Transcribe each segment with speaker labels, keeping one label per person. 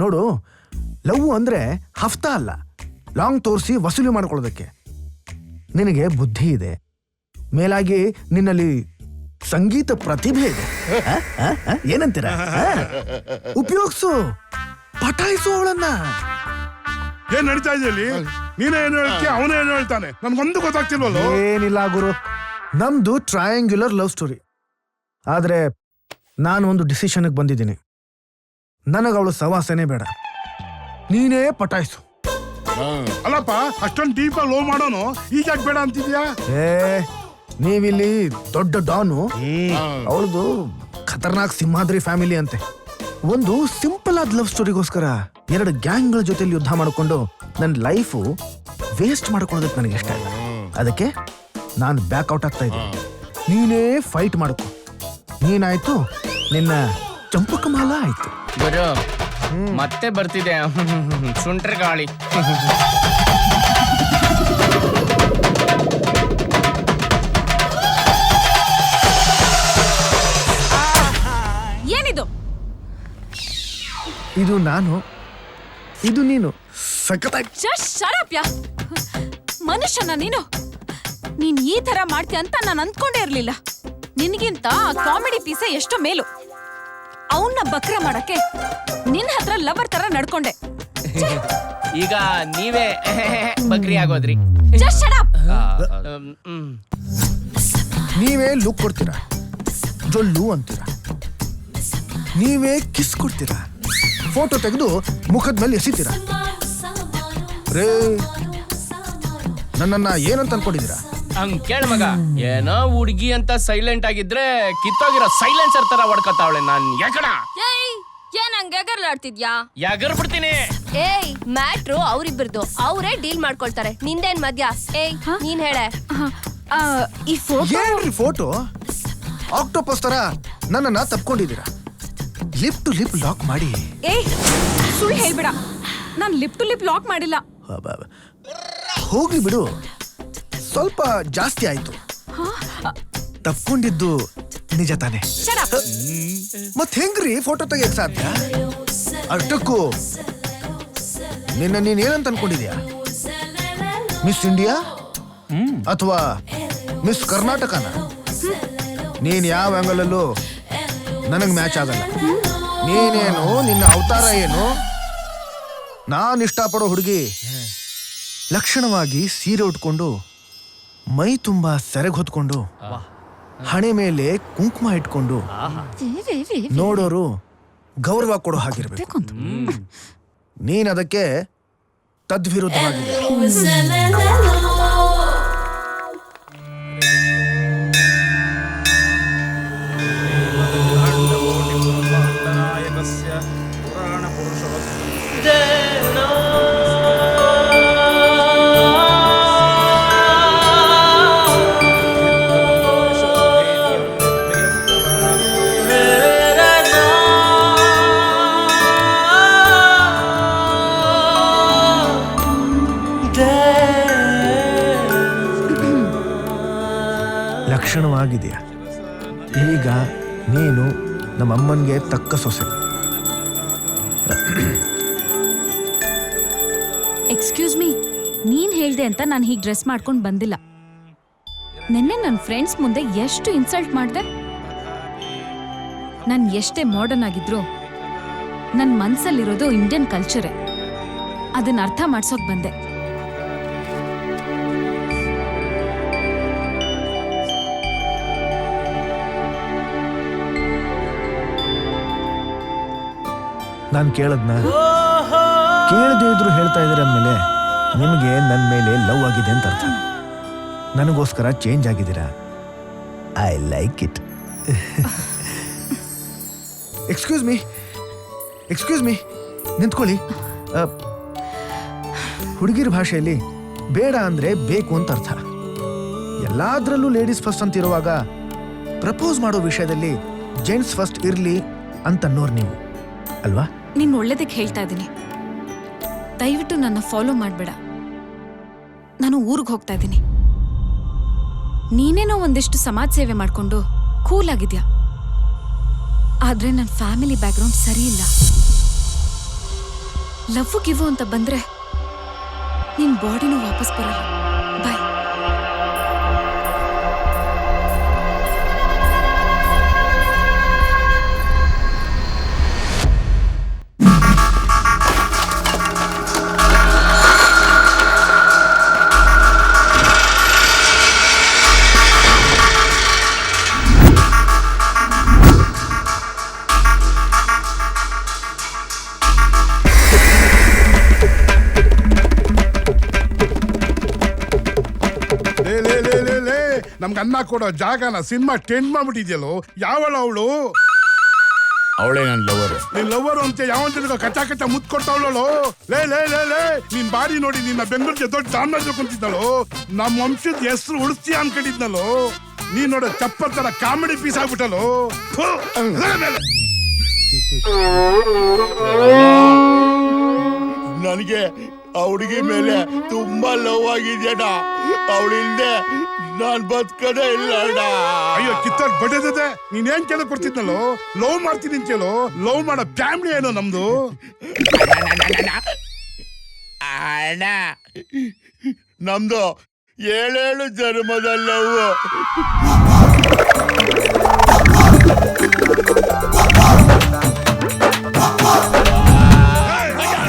Speaker 1: ನೋಡು, ಲವ್ ಅಂದ್ರೆ ಹಫ್ತಾ ಅಲ್ಲ, ಲಾಂಗ್ ತೋರಿಸಿ ವಸೂಲಿ ಮಾಡ್ಕೊಳ್ಳೋದಕ್ಕೆ. ನಿನಗೆ ಬುದ್ಧಿ ಇದೆ, ಮೇಲಾಗಿ ನಿನ್ನಲ್ಲಿ ಸಂಗೀತ ಪ್ರತಿಭೆ ಇದೆ. ಏನಂತೀರ? ಉಪಯೋಗಿಸು, ಪಟಾಯಿಸು ಅವಳನ್ನ.
Speaker 2: ಏನ್ ನಡೀತಾ ಇದೆಯಲ್ಲಿ? ನೀನೇ ಏನು ಹೇಳ್ತೀಯ, ಅವನೇ ಏನು ಹೇಳ್ತಾನೆ, ನನ್ಗೊಂದು ಗೊತ್ತಾಗ್ತಿಲ್ವಲ್ಲ.
Speaker 1: ಏನಿಲ್ಲ ಗುರು, ನಮ್ದು ಟ್ರಯಾಂಗ್ಯುಲರ್ ಲವ್ ಸ್ಟೋರಿ. ಆದ್ರೆ ನಾನು ಒಂದು ಡಿಸಿಷನ್ಗೆ ಬಂದಿದ್ದೀನಿ. ನನಗವಳು ಸವಾಸನೆ ಬೇಡ, ನೀನೇ ಪಟಾಯಿಸು.
Speaker 2: ಅಲ್ಲಪ್ಪ, ಅಷ್ಟೊಂದು ಡೀಪ್ ಆಗಿ ಲವ್ ಮಾಡೋನು ಈಗ ಬೇಡ ಅಂತಿದ್ಯಾ?
Speaker 1: ನೀವಿಲ್ಲಿ ದೊಡ್ಡ ಡಾನು, ಅವಳದು ಖತರ್ನಾಕ್ ಸಿಂಹಾದ್ರಿ ಫ್ಯಾಮಿಲಿ ಅಂತೆ. ಒಂದು ಸಿಂಪಲ್ ಆದ ಲವ್ ಸ್ಟೋರಿಗೋಸ್ಕರ 2 ಗ್ಯಾಂಗ್ಗಳ ಜೊತೆಲಿ ಯುದ್ಧ ಮಾಡಿಕೊಂಡು ನನ್ನ ಲೈಫು ವೇಸ್ಟ್ ಮಾಡ್ಕೊಳ್ಳೋದಕ್ಕೆ ನನಗೆ ಇಷ್ಟ ಇಲ್ಲ. ಅದಕ್ಕೆ ನಾನು ಬ್ಯಾಕ್ಔಟ್ ಆಗ್ತಾ ಇದ್ದೀನಿ. ನೀನೇ ಫೈಟ್ ಮಾಡ್ಕೊ. ನೀನಾಯ್ತು, ನಿನ್ನ ಚಂಪಕಮಾಲ ಆಯ್ತು.
Speaker 3: ಗುರು ಮತ್ತೆ ಬರ್ತಿದೆ ಸುಂಟ್ರ ಗಾಳಿ.
Speaker 4: ಏನಿದು?
Speaker 1: ಇದು ನಾನು, ಇದು ನೀನು. ಸಖತ್ತಾಗಿ
Speaker 4: ಮನುಷ್ಯನ ನೀನು ಈ ತರ ಮಾಡ್ತೀಯ ಅಂತ ನಾನು ಅಂದ್ಕೊಂಡೇ ಇರ್ಲಿಲ್ಲ. ನಿನ್ಗಿಂತ ಕಾಮಿಡಿ ಪೀಸ ಎಷ್ಟು ಮೇಲು. ಅವನ್ನ ಬಕ್ರ ಮಾಡಕ್ಕೆ ನಿನ್ನ ಹತ್ರ ಲವರ್ ತರ ನಡ್ಕೊಂಡೆ.
Speaker 3: ಈಗ ನೀವೇ ಬಕ್ರಿ ಆಗೋದ್ರಿ.
Speaker 1: ನೀವೇ ಲುಕ್ ಕೊಡ್ತೀರಾ, ಜೊಲ್ಲು ಅಂತೀರಾ. ನೀವೇ ಕಿಸ್ ಕೊಡ್ತೀರಾ, ಫೋಟೋ ತೆಗೆದು ಮುಖದ ಮೇಲೆ ಎಸಿತೀರಾ. ರೇ, ನನ್ನನ್ನ ಏನಂತ ಅನ್ಕೊಂಡಿದ್ದೀರಾ?
Speaker 3: ಹಂಗ್ ಕೇಳ ಮಗ, ಏನೋ ಹುಡ್ಗಿ ಅಂತ ಸೈಲೆಂಟ್ ಆಗಿದ್ರೆ ಕಿತ್ತೋಗಿರೋ ಸೈಲೆನ್ಸರ್ ತರ ಹೊಡ್ಕತ್ತಾವಳೆ. ನಾನ್ ಯಾಕಡ
Speaker 4: ಏನ್ ಹಂಗೆ ಎಗರ್ಲಾಡ್ತಿದ್ಯಾ?
Speaker 3: ಯಾಗರ್ ಬಿಡ್ತೀನಿ.
Speaker 5: ಏಯ್, ಮ್ಯಾಟ್ರು ಅವ್ರಿಬ್ಬರದು, ಅವರೇ ಡೀಲ್ ಮಾಡ್ಕೊಳ್ತಾರೆ. ನಿಂದೇನ್ ಮಧ್ಯ? ಏಯ್, ನೀನ್ ಹೇಳೆ.
Speaker 4: ಈ ಫೋಟೋ
Speaker 1: ಏನ್ರಿ ಫೋಟೋ? ಆಕ್ಟೋಪಸ್ ತರ ನನ್ನನ್ನ ತಪ್ಕೊಂಡಿದ್ದೀರಾ. ಲಿಪ್ ಟು ಲಿಪ್ ಲಾಕ್ ಮಾಡಿ.
Speaker 4: ಸುಳ್ಳು ಹೇಳ್ಬೇಡ, ನಾನ್ ಲಿಪ್ ಟು ಲಿಪ್ ಲಾಕ್ ಮಾಡಿಲ್ಲ.
Speaker 1: ಹೋಗ್ಲಿ ಬಿಡು, ಸ್ವಲ್ಪ ಜಾಸ್ತಿ ಆಯ್ತು. ತಪ್ಕೊಂಡಿದ್ದು ನಿಜ ತಾನೆ? ಮತ್ ಹೆಂಗ್ರಿ ಫೋಟೋ ತೆಗಿಯಕ್ ಸಾಧ್ಯ? ಅಷ್ಟಕ್ಕೂ ನೀನ್ ಏನಂತ ಅನ್ಕೊಂಡಿದ್ಯಾ? ಮಿಸ್ ಇಂಡಿಯಾ ಅಥವಾ ಮಿಸ್ ಕರ್ನಾಟಕನ? ನೀನ್ ಯಾವ ಆಂಗಲ್ ಅಲ್ಲೂ ನನಗ್ ಮ್ಯಾಚ್ ಆಗಲ್ಲ. ನೀನೇನು, ನಿನ್ನ ಅವತಾರ ಏನು? ನಾನ್ ಇಷ್ಟಪಡೋ ಹುಡುಗಿ ಲಕ್ಷಣವಾಗಿ ಸೀರೆ ಉಟ್ಕೊಂಡು, ಮೈ ತುಂಬಾ ಸೆರಗ್ ಹೊತ್ಕೊಂಡು, ಹಣೆ ಮೇಲೆ ಕುಂಕುಮ ಇಟ್ಕೊಂಡು, ನೋಡೋರು ಗೌರವ ಕೊಡೋ ಹಾಗಿರ್ಬೇಕು. ನೀನ್ ಅದಕ್ಕೆ ತದ್ವಿರುದ್ಧವಾಗಿದೆ. ಲಕ್ಷಣವಾಗಿದೆಯಾ? ಈಗ ನೀನು ನಮ್ಮಮ್ಮನ್ಗೆ ತಕ್ಕ ಸೊಸೆ.
Speaker 4: ಎಕ್ಸ್ಕ್ಯೂಸ್ ಮೀ, ನೀನ್ ಹೇಳ್ದೆ ಅಂತ ನಾನು ಹೀಗೆ ಡ್ರೆಸ್ ಮಾಡ್ಕೊಂಡು ಬಂದಿಲ್ಲ. ನಿನ್ನೆ ನನ್ನ ಫ್ರೆಂಡ್ಸ್ ಮುಂದೆ ಎಷ್ಟು ಇನ್ಸಲ್ಟ್ ಮಾಡ್ದೆ. ನಾನು ಎಷ್ಟೇ ಮಾಡರ್ನ್ ಆಗಿದ್ರು ನನ್ನ ಮನ್ಸಲ್ಲಿರೋದು ಇಂಡಿಯನ್ ಕಲ್ಚರೇ. ಅದನ್ನ ಅರ್ಥ ಮಾಡ್ಸೋಕ್ ಬಂದೆ.
Speaker 1: ನಾನು ಕೇಳದ್ನ ಕೇಳದೇ ಇದ್ರು ಹೇಳ್ತಾ ಇದ್ರೆ ಅಂದಮೇಲೆ ನಿಮಗೆ ನನ್ನ ಮೇಲೆ ಲವ್ ಆಗಿದೆ ಅಂತ ಅರ್ಥ. ನನಗೋಸ್ಕರ ಚೇಂಜ್ ಆಗಿದ್ದೀರಾ. I like it. Excuse me, ನಿಂತ್ಕೊಳ್ಳಿ. ಹುಡುಗಿರ ಭಾಷೆಯಲ್ಲಿ ಬೇಡ ಅಂದ್ರೆ ಬೇಕು ಅಂತ ಅರ್ಥ. ಎಲ್ಲಾದ್ರಲ್ಲೂ ಲೇಡೀಸ್ ಫಸ್ಟ್ ಅಂತಿರುವಾಗ ಪ್ರಪೋಸ್ ಮಾಡೋ ವಿಷಯದಲ್ಲಿ ಜೆಂಟ್ಸ್ ಫಸ್ಟ್ ಇರ್ಲಿ ಅಂತನ್ನೋರು ನೀವು ಅಲ್ವಾ?
Speaker 4: ನಿನ್ ಒಳ್ಳೇದಕ್ಕೆ ಹೇಳ್ತಾ ಇದ್ದೀನಿ. ದಯವಿಟ್ಟು ನನ್ನ ಫಾಲೋ ಮಾಡಬೇಡ. ನಾನು ಊರಿಗೆ ಹೋಗ್ತಾ ಇದ್ದೀನಿ. ನೀನೇನೋ ಒಂದಿಷ್ಟು ಸಮಾಜ ಸೇವೆ ಮಾಡ್ಕೊಂಡು ಕೂಲ್ ಆಗಿದ್ಯಾ. ಆದ್ರೆ ನನ್ನ ಫ್ಯಾಮಿಲಿ ಬ್ಯಾಕ್ಗ್ರೌಂಡ್ ಸರಿ ಇಲ್ಲ. ಲವ್ ಗಿವ್ ಅಂತ ಬಂದ್ರೆ ನಿನ್ ಬಾಡಿನೂ ವಾಪಸ್ ಬರಲ್ಲ. ಬಾಯ್.
Speaker 2: ನಮ್ಗೆ ಅನ್ನ ಕೊಡೋ ಜಾಗನ ಸಿನಿಮಾ ಟೆಂಟ್ ಮಾಡ್ಬಿಟ್ಟಿದ್ಯಲ್ಲೋ. ಯಾವಳ ಅವಳು?
Speaker 6: ಅವಳೇ ನನ್ನ ಲವರ್.
Speaker 2: ನಿನ್ ಲವರ್ ಅಂತ ಯಾವಂತ ಕಚ್ಚಾ ಕಚ್ಚಾ ಮುತ್ ಕೊಡ್ತಾವಳು. ಲೇ ಲೇ ಲೇ ಲೇ ನಿನ್ ಬಾಡಿ ನೋಡಿ ನಿನ್ನ ಬೆಂಗಳೂರಿಗೆ ದೊಡ್ಡ ಡಾನ್ ಕುಂತಿದ್ದಳು. ನಮ್ಮ ವಂಶದ ಹೆಸರು ಉಳಿಸ್ತೀಯ ಅನ್ಕೊಂಡಿದ್ನಲ್ಲೋ. ನೀನ್ ನೋಡ ಚಪ್ಪಲ್ ತರ ಕಾಮಿಡಿ ಪೀಸ್ ಆಗ್ಬಿಟ್ಟಲು.
Speaker 6: ನನಗೆ ಆ ಹುಡುಗಿ ಮೇಲೆ ತುಂಬಾ ಲವ್ ಆಗಿದ್ಯಣ್ಣ. ಅವಳಿಲ್ದೆ ನಾನ್ ಬದುಕದೇ ಇಲ್ಲ ಅಣ್ಣ.
Speaker 2: ಅಯ್ಯೋ ಕಿತ್ತೋರ್ ಬಡ್ಡದೆ ನೀನ್ ಏನ್ ಕೇಳ ಕೊಡ್ತಿದ್ನಲ್ಲೋ. ಲವ್ ಮಾಡ್ತೀನಿ ಅಂತ ಹೇಳು. ಲವ್ ಮಾಡೋ ಫ್ಯಾಮಿಲಿ ಏನೋ ನಮ್ದು.
Speaker 6: ಅಣ್ಣ ನಮ್ದು 7 ಜನ್ಮದ ಲವ್.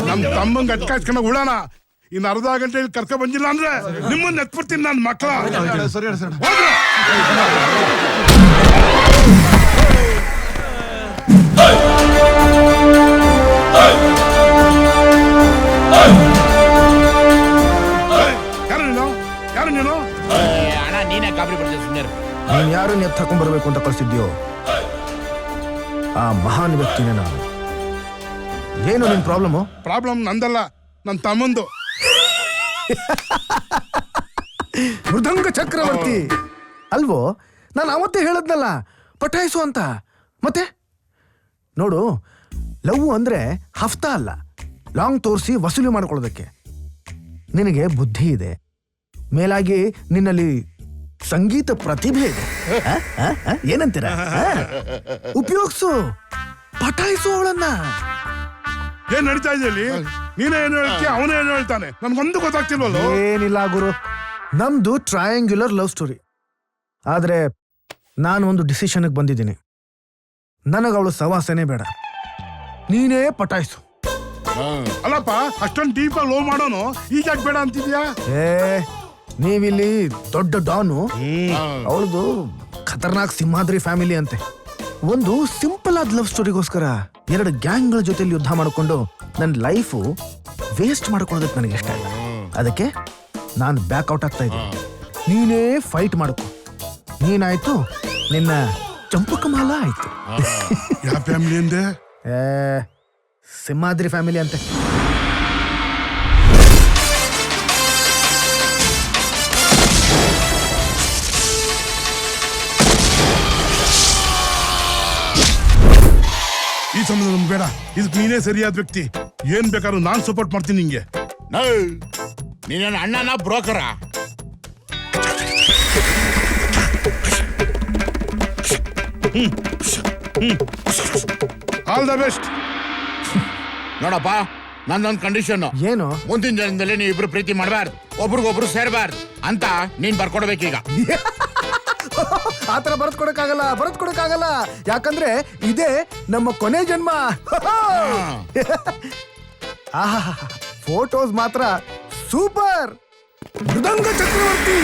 Speaker 2: ನಮ್ ತಮ್ಮಂಗ್ ಅಟ್ಕಾಯ್ಸ್ಕೊಂಡ ಉಳಾನ. ಇನ್ ಅರ್ಧ ಗಂಟೆ ಕರ್ಕ ಬಂದಿಲ್ಲ ಅಂದ್ರೆ ನಿಮ್ಮನ್ನ ಎತ್ಬಿಡ್ತೀನಿ ನನ್ ಮಕ್ಳ. ಯಾರು ನೀನು? ಯಾರು ನೀನು?
Speaker 6: ಅಣ್ಣ ನೀನೇ ಗಾಬರಿ ಬಿಡ್ತೀಯ ಸುಮ್ಮನೆ.
Speaker 1: ನೀನ್ ಯಾರನ್ನ ಎತ್ತು ಹಾಕೊಂಡ್ ಬರ್ಬೇಕು ಅಂತ ಕಳ್ಸಿದ್ಯೋ ಆ ಮಹಾನ್ ವ್ಯಕ್ತಿನೇ ನಾನು. ಏನು ನಿನ್ ಪ್ರಾಬ್ಲಮ್?
Speaker 2: ಪ್ರಾಬ್ಲಮ್ ನಂದಲ್ಲ, ನನ್ ತಮ್ಮಂದು.
Speaker 1: ಮೃದಂಗ ಚಕ್ರವರ್ತಿ ಅಲ್ವೋ? ನಾನು ಅವತ್ತೇ ಹೇಳದ್ನಲ್ಲ ಪಟಾಯಿಸು ಅಂತ. ಮತ್ತೆ ನೋಡು, ಲವ್ ಅಂದ್ರೆ ಹಫ್ತಾ ಅಲ್ಲ, ಲಾಂಗ್ ತೋರಿಸಿ ವಸೂಲಿ ಮಾಡ್ಕೊಳ್ಳೋದಕ್ಕೆ. ನಿನಗೆ ಬುದ್ಧಿ ಇದೆ, ಮೇಲಾಗಿ ನಿನ್ನಲ್ಲಿ ಸಂಗೀತ ಪ್ರತಿಭೆ ಇದೆ. ಏನಂತೀರ? ಉಪಯೋಗಿಸು, ಪಟಾಯಿಸು ಅವಳನ್ನ.
Speaker 2: ಏನ್ ನಡೀತಾ ಇದೆಯಲ್ಲಿ? ನೀನೇ ಏನು ಹೇಳ್ತೀಯ, ಅವನೇ ಏನು ಹೇಳ್ತಾನೆ? ನನ್ಗೊಂದು ಗೊತ್ತಾಗ್ತಿಲ್ವಲ್ಲ.
Speaker 1: ಏನಿಲ್ಲ ಗುರು, ನಮ್ದು ಟ್ರಯಾಂಗ್ಯುಲರ್ ಲವ್ ಸ್ಟೋರಿ. ಆದ್ರೆ ನಾನು ಒಂದು ಡಿಸಿಷನ್ಗೆ ಬಂದಿದ್ದೀನಿ. ನನಗವಳು ಸವಾಸನೆ ಬೇಡ, ನೀನೇ ಪಟಾಯಿಸು.
Speaker 2: ಅಲ್ಲಪ್ಪ, ಅಷ್ಟೊಂದು ಡೀಪ್ ಆಗಿ ಲವ್ ಮಾಡೋನು ಈಗ ಯಾಕೆ ಬೇಡ ಅಂತಿದ್ಯಾ?
Speaker 1: ನೀವಿಲ್ಲಿ ದೊಡ್ಡ ಡಾನು, ಅವಳದು ಖತರ್ನಾಕ್ ಸಿಂಹಾದ್ರಿ ಫ್ಯಾಮಿಲಿ ಅಂತೆ. ಒಂದು ಸಿಂಪಲ್ ಆದ ಲವ್ ಸ್ಟೋರಿಗೋಸ್ಕರ 2 ಗ್ಯಾಂಗ್ಗಳ ಜೊತೆಲಿ ಯುದ್ಧ ಮಾಡಿಕೊಂಡು ನನ್ನ ಲೈಫು ವೇಸ್ಟ್ ಮಾಡ್ಕೊಳ್ಳೋದಕ್ಕೆ ನನಗೆ ಇಷ್ಟ ಇಲ್ಲ. ಅದಕ್ಕೆ ನಾನು ಬ್ಯಾಕ್ ಔಟ್ ಆಗ್ತಾ ಇದ್ದೀನಿ. ನೀನೇ ಫೈಟ್ ಮಾಡ್ಕೊ. ನೀನಾಯ್ತು, ನಿನ್ನ ಚಂಪಕಮಾಲ ಆಯ್ತು.
Speaker 2: ಯಾವ ಫ್ಯಾಮಿಲಿ ಅಂದೆ?
Speaker 1: ಸಿಂಹಾದ್ರಿ ಫ್ಯಾಮಿಲಿ ಅಂತೆ.
Speaker 2: ಈ ಸಂಬಂಧ ನಮ್ಗೆ ಬೇಡ. ಇದಕ್ಕೆ ನೀನೇ ಸರಿಯಾದ ವ್ಯಕ್ತಿ. ಏನ್ ಬೇಕಾದ್ರೂ ನಾನ್ ಸಪೋರ್ಟ್ ಮಾಡ್ತೀನಿ ನಿಂಗೆ.
Speaker 6: ನೀನೇನು ಅಣ್ಣನ ಬ್ರೋಕರ?
Speaker 2: All the best.
Speaker 6: ನೋಡಪ್ಪ, ನಂದೊಂದು ಕಂಡೀಷನ್.
Speaker 1: ಏನು?
Speaker 6: ಮುಂದಿನ ಜನದಲ್ಲಿ ನೀವು ಇಬ್ರು ಪ್ರೀತಿ ಮಾಡಬಾರ್ದು, ಒಬ್ರಿಗೊಬ್ರು ಸೇರಬಾರ್ದು ಅಂತ ನೀನ್ ಬರ್ಕೊಡ್ಬೇಕೀಗ.
Speaker 1: ಆತರ ಬರೆದ್ಕೊಡಕ್ಕಾಗಲ್ಲ. ಯಾಕಂದ್ರೆ ಇದೇ ನಮ್ಮ ಕೊನೆ ಜನ್ಮ. ಆಹಾ, ಫೋಟೋಸ್ ಮಾತ್ರ ಸೂಪರ್. ಮೃದಂಗ ಚಕ್ರವರ್ತಿ.